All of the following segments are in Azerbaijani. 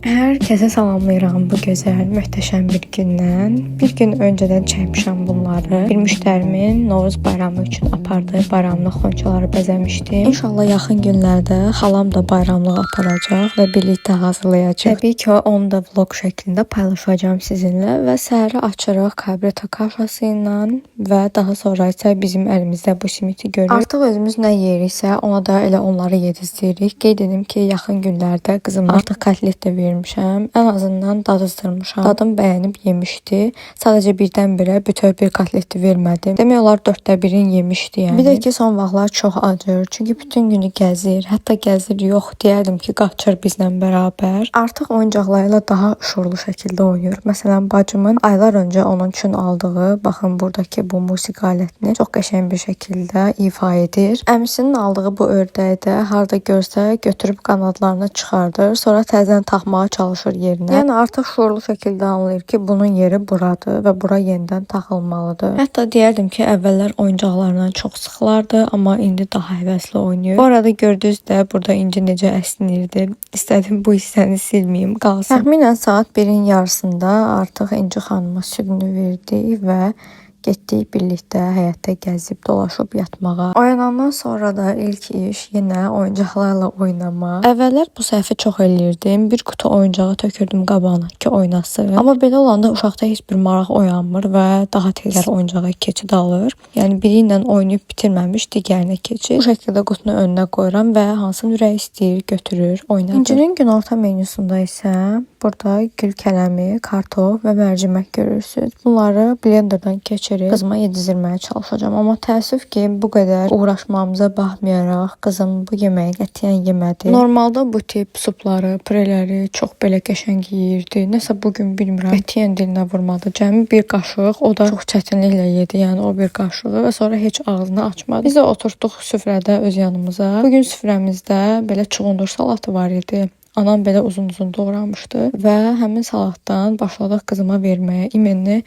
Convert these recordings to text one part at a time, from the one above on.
Herkese salamlayıram bu gözəl, möhtəşəm bir gündən. Bir gün öncədən çəkmişəm bunları. Bir müştərimin Novruz bayramı üçün apardığı bayramlıq xonçaları bəzəmişdim. İnşallah yaxın günlərdə xalam da bayramlıq aparacaq və birlikdə hazırlayacaq. Təbii ki, onu da vlog şəklində paylaşacağam sizinlə və səhəri açırıq kabrito kafası ilə və daha sonra isə bizim əlimizdə bu simiti görürük. Artıq özümüz nə yeyiriksə, ona da elə onları yedizləyirik. Qeyd edim ki, yaxın günlərdə qızım artıq kotlet də vermişəm. Ən azından dadızdırmışam. Dadım bəyənib yemişdi. Sadəcə birdən-birə bütöv bir kotleti vermədim. Demək olar 1/4 yemişdi yəni. Bir də ki, son vaxtlar çox acır. Çünki bütün günü gəzir. Hətta gəzir yox, deyərdim ki, qaçır bizlə bərabər. Artıq oyuncaqlarıyla daha şuurlu şəkildə oynayır. Məsələn, bacımın aylar öncə onun üçün aldığı, baxın buradakı bu musiqi alətini çox qəşəng bir şəkildə ifa edir. Əmisinin aldığı bu ördəyi də harda görsə götürüb qanadlarını çıxardır. Sonra təzədən taxmağa çalışır yerinə. Yəni artıq şuurlu şəkildə anlayır ki, bunun yeri buradır və bura yenidən taxılmalıdır. Hətta deyərdim ki, əvvəllər oyuncaqlarından çox sıxılardı, amma indi daha həvəsli oynayır. Bu arada gördünüz də burada İnci necə əsnirdi. İstədim bu hissəni silməyim, qalsın. Təxminən saat 1-in yarısında artıq İnci xanıma südünü verdi və getdik birlikdə həyətdə gəzib dolaşıb yatmağa. Oyanandan sonra da ilk iş yenə oyuncaqlarla oynamaq. Əvvəllər bu səhvi çox eləyirdim. Bir qutu oyuncağı tökürdüm qabağına ki oynasın. Amma belə olanda uşaqda heç bir maraq oyanmır və daha tez oyuncağa keçid alır. Yəni biri ilə oynayıb bitirməmiş digərinə keçir. Bu şəkildə qutunu önünə qoyuram və hansını ürək istəyir götürür, oynadır. İncinin günorta menüsündə isə burada gül kələmi, kartof və mərcimək görürsünüz. Bunları blenderdan keçirib qızıma yedizdirməyə çalışacağam. Amma təəssüf ki, bu qədər uğraşmamıza baxmayaraq qızım bu yeməyi qətiyyən yemədi. Normalda bu tip supları, püreləri çox belə qəşəng yeyirdi. Nəsə bugün bilmirəm, qətiyyən dilinə vurmadı. Cəmi bir qaşıq, o da çox çətinliklə yedi. Yəni o bir qaşığı və sonra heç ağzını açmadı. Biz də oturtduq süfrədə öz yanımıza. Bugün süfrəmizdə belə çuğundur salatı var idi. Anam belə uzun-uzun doğramışdı və həmin salatdan başladıq qızıma verməyə. İmenli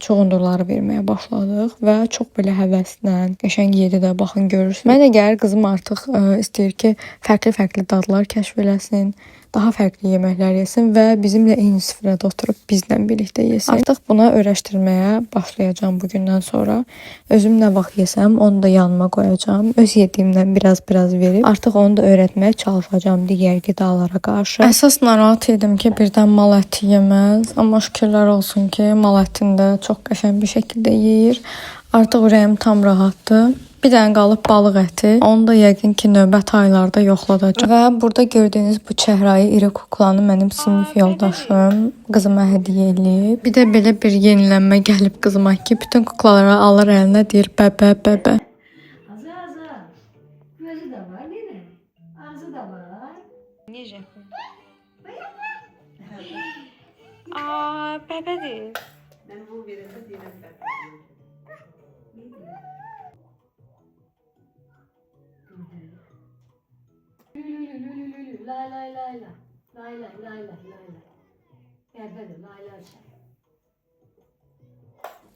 çuğundurları verməyə başladıq və çox belə həvəslə qəşəng yedi də, baxın görürsünüz. Mənə gəlir qızım artıq istəyir ki, fərqli-fərqli dadlar kəşf eləsin, daha fərqli yeməklər yesin və bizimlə eyni süfrədə oturub bizlə birlikdə yesin. Artıq buna öyrəşdirməyə başlayacağam bugündən sonra. Özüm nə vaxt yesəm, onu da yanıma qoyacağam. Öz yediyimdən biraz verib artıq onu da öyrətməyə çalışacağam digər qidalara qarşı. Əsas narahat idim ki, birdən mal əti yeməz. Amma şükürlər olsun ki, mal ətini də çox qəşəng bir şəkildə yeyir. Artıq ürəyim tam rahatdır. Bir dənə qalıb balıq əti. Onu da yəqin ki, növbət aylarda yoxladacağam. Və burada gördüyünüz bu çəhrayı iri kuklanı mənim sinif yoldaşım qızıma hədiyyə eləyib. Bir də belə bir yenilənmə gəlib qızıma ki, bütün kuklaları alır əlinə deyir bəbə. Azı. Gözü də var, değil mi? Ağzı da var. Necə? Aa, bəbədir. Ben bu verende değilim ben. Lay lay lay lay. Lay lay lay lay lay lay. Berber lay lay şey.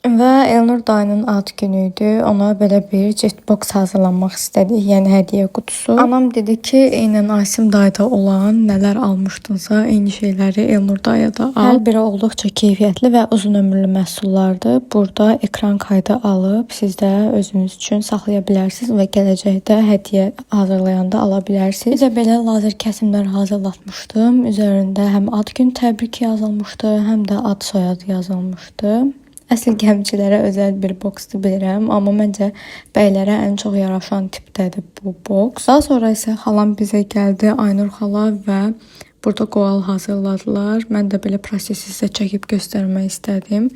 Və Elnur dayının ad günü idi. Ona belə bir jetbox hazırlamaq istədik, yəni hədiyyə qutusu. Anam dedi ki, eynən Asim dayda olan nələr almışdınsa, eyni şeyləri Elnur daya da al. Hər biri olduqca keyfiyyətli və uzun ömürlü məhsullardır. Burada ekran kaydı alıb siz də özünüz üçün saxlaya bilərsiniz və gələcəkdə hədiyyə hazırlayanda ala bilərsiniz. Bir də belə lazer kəsimlər hazırlatmışdım. Üzərində həm ad gün təbrik yazılmışdı, həm də ad soyadı yazılmışdı. Əsl gəmicilərə özəl bir boksdu bilirəm, amma məncə bəylərə ən çox yaraşan tipdədir bu boks. Daha sonra isə xalam bizə gəldi, Aynur xala və burada qoğal hazırladılar. Mən də belə prosesi sizə çəkib göstərmək istədim.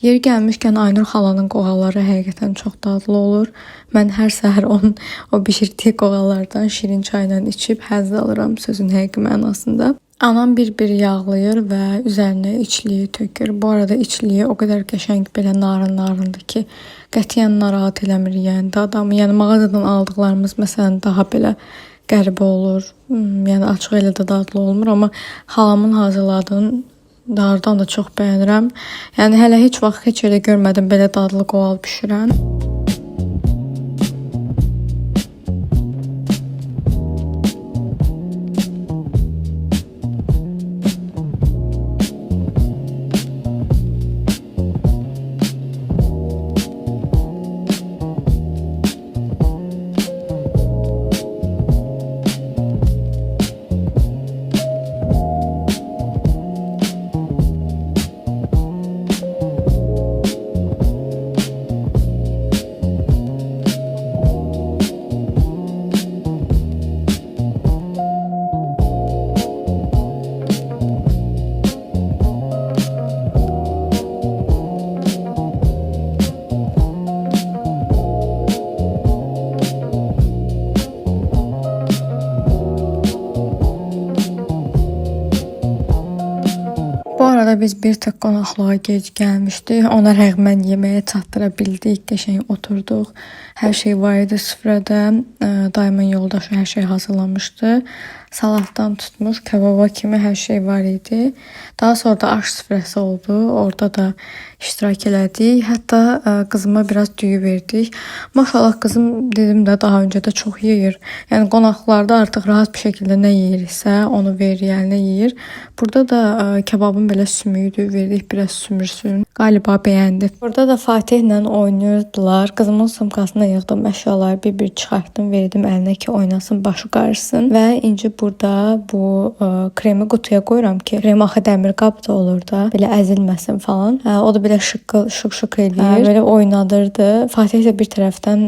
Yeri gəlmişkən Aynur xalanın qoğalları həqiqətən çox dadlı olur. Mən hər səhər o bişirdiyi qoğallardan şirin çayla içib həzz alıram sözün həqiqi mənasında. Anam bir yağlayır və üzərinə içliyi tökür. Bu arada içliyi o qədər qəşəng belə narındır ki, qətiyyən narahat eləmir yəni adamı. Yəni mağazadan aldıqlarımız məsələn daha belə qəribə olur. Yəni açıq elə də dadlı olmur, amma xalamın hazırladığını dardan da çox bəyənirəm. Yəni hələ heç vaxt heç yerdə görmədim belə dadlı qoğal bişirən. Bu arada biz bir tık qonaqlığa gec gəlmişdik. Ona rəğmən yeməyə çatdıra bildik. Qəşəng oturduq. Hər şey var idi süfrədə. Dayımın yoldaşı hər şey hazırlamışdı. Salatdan tutmuş kababa kimi hər şey var idi. Daha sonra da aş süfrəsi oldu. Orada da iştirak elədik. Hətta qızıma biraz düyü verdik. Maşallah qızım dedim də daha öncə də çox yeyir. Yəni qonaqlarda artıq rahat bir şəkildə nə yeyirsə onu verir, yəni nə yeyir. Burada da kebabın belə sümüyüdü. Verdik biraz sümürsün. Galiba bəyəndi. Burada da Fatihlə oynayırdılar. Qızımın sumkasına yığdım əşyaları bir-bir çıxartdım, verdim əlinə ki oynasın, başı qarışsın. Və inci burada bu kremi qutuya qoyuram ki, krem axı dəmir qabda olur da, belə əzilməsin falan. O da belə şıq-şıq eləyir. Belə oynadırdı. Fatih də bir tərəfdən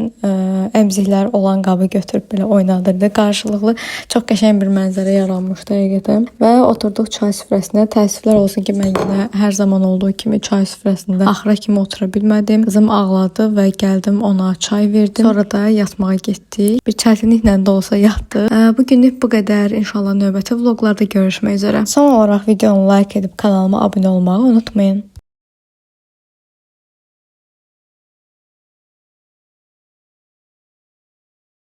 əmziklər olan qabı götürüb belə oynadırdı. Qarşılıqlı çox qəşəng bir mənzərə yaranmışdı həqiqətən. Və oturduq çay süfrəsinə. Təəssüflər olsun ki, mən yenə hər zaman olduğu kimi çay süfrəsində axıra kimi otura bilmədim. Qızım ağladı və gəldim ona çay verdim. Sonra da yatmağa getdik. Bir çətinliklə də olsa yatdı. Bu günlük bu qədər. İnşallah növbəti vloqlarda görüşmək üzrə. Son olaraq videonu like edib kanalıma abunə olmağı unutmayın.